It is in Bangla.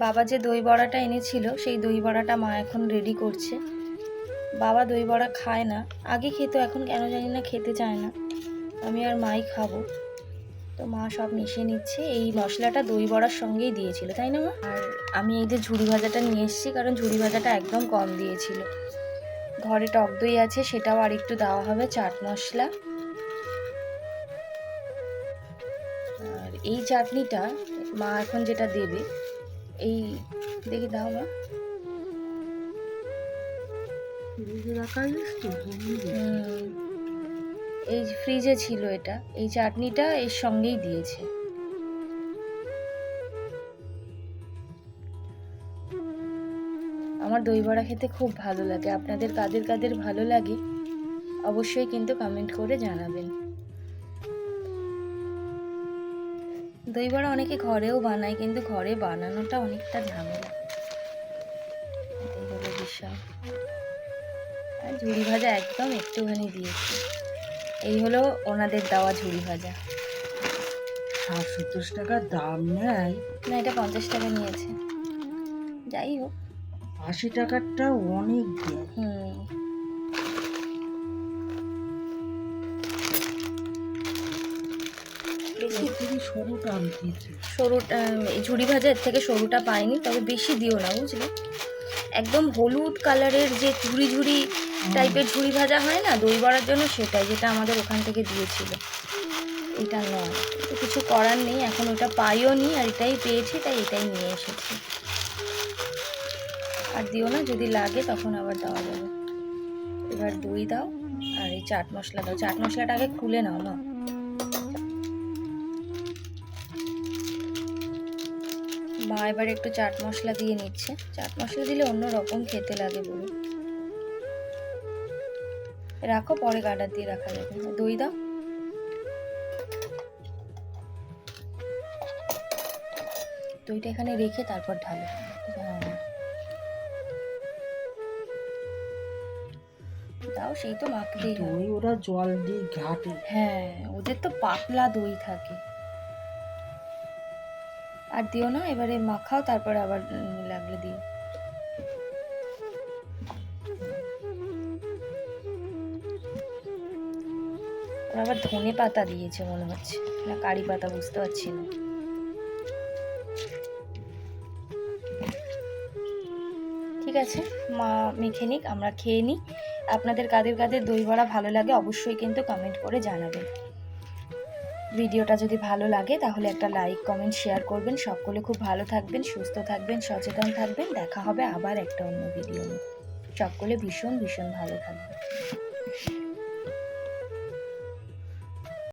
বাবা যে দই বড়াটা এনেছিল সেই দই বড়াটা মা এখন রেডি করছে। বাবা দই বড়া খায় না, আগে খেত, এখন কেন জানি না খেতে চায় না। আমি আর মাই খাবো, তো মা সব মিশিয়ে নিচ্ছে। এই মশলাটা দই বড়ার সঙ্গেই দিয়েছিল, তাই না মা? আর আমি এই যে ঝুড়ি ভাজাটা নিয়ে এসেছি, কারণ ঝুড়ি ভাজাটা একদম কম দিয়েছিল। ঘরে টক দই আছে, সেটাও আর একটু দেওয়া হবে, চাট মশলা। আর এই চাটনিটা মা এখন যেটা দেবে, এই দেখি দাও মা। এই ফ্রিজে ছিল এটা, এই চাটনিটা এর সঙ্গেই দিয়েছে। আমার দই বড়া খেতে খুব ভালো লাগে, আপনাদের কাদের কাদের ভালো লাগে অবশ্যই কিন্তু কমেন্ট করে জানাবেন। দই বড়া অনেকে ঘরেও বানায়, কিন্তু ঘরে বানানোটা অনেকটা ঝামেলা। এটাই হলো বিষয়। আর ঝুড়ি ভাজা একদম একটুখানি দিয়েছি। এই হলো ওনাদের দেওয়া ঝুড়ি ভাজা। 60-70 টাকার দাম নেয় না, এটা 50 টাকা নিয়েছে। যাই হোক, 80 টাকারটাও অনেক দেয়। সরুটা আমি দিয়েছি। সরুটা এই ঝুড়ি ভাজা এর থেকে সরুটা পাইনি, তবে বেশি দিও না, বুঝলে? একদম হলুদ কালারের যে ঝুড়ি ঝুড়ি টাইপের ঝুড়ি ভাজা হয় না দই বড়ার জন্য, সেটাই, যেটা আমাদের ওখান থেকে দিয়েছিল। এটা নয়, তো কিছু করার নেই, এখন ওটা পাইও নি, আর এটাই পেয়েছি তাই এটাই নিয়ে এসেছি। আর দিও না, যদি লাগে তখন আবার দেওয়া যাবে। এবার দই দাও আর এই চাট মশলা দাও। চাট মশলাটা আগে খুলে নাও মা। মা এবার একটু চাট মশলা দিয়ে নিচ্ছে। চাট মশলা দিলে অন্য রকম খেতে লাগে বলে। রাখো, পরে গার্ডার দিয়ে রাখা যাবে। দই দাও। দইটা এখানে রেখে তারপর ঢালো। দাও, সেই তো মাখতেই হয়। দই ওরা জল দিয়ে ঘাটে। হ্যাঁ, ওদের তো পাতলা দই থাকে। আর দিও না, এবারে মাখাও, তারপর আবার লাগলে দিও। ওরা আবার ধনে পাতা দিয়েছে মনে হচ্ছে, না কারি পাতা, বুঝতে পারছি না। ঠিক আছে, মা মেখে নিক, আমরা খেয়ে নিই। আপনাদের কাদের কাদের দই বড়া ভালো লাগে অবশ্যই কিন্তু কমেন্ট করে জানাবেন। ভিডিওটা যদি ভালো লাগে তাহলে একটা লাইক, কমেন্ট, শেয়ার করবেন। সকলে খুব ভালো থাকবেন, সুস্থ থাকবেন, সচেতন থাকবেন। দেখা হবে আবার একটা অন্য ভিডিও নিয়ে। সকলে ভীষণ ভীষণ ভালো থাকবেন।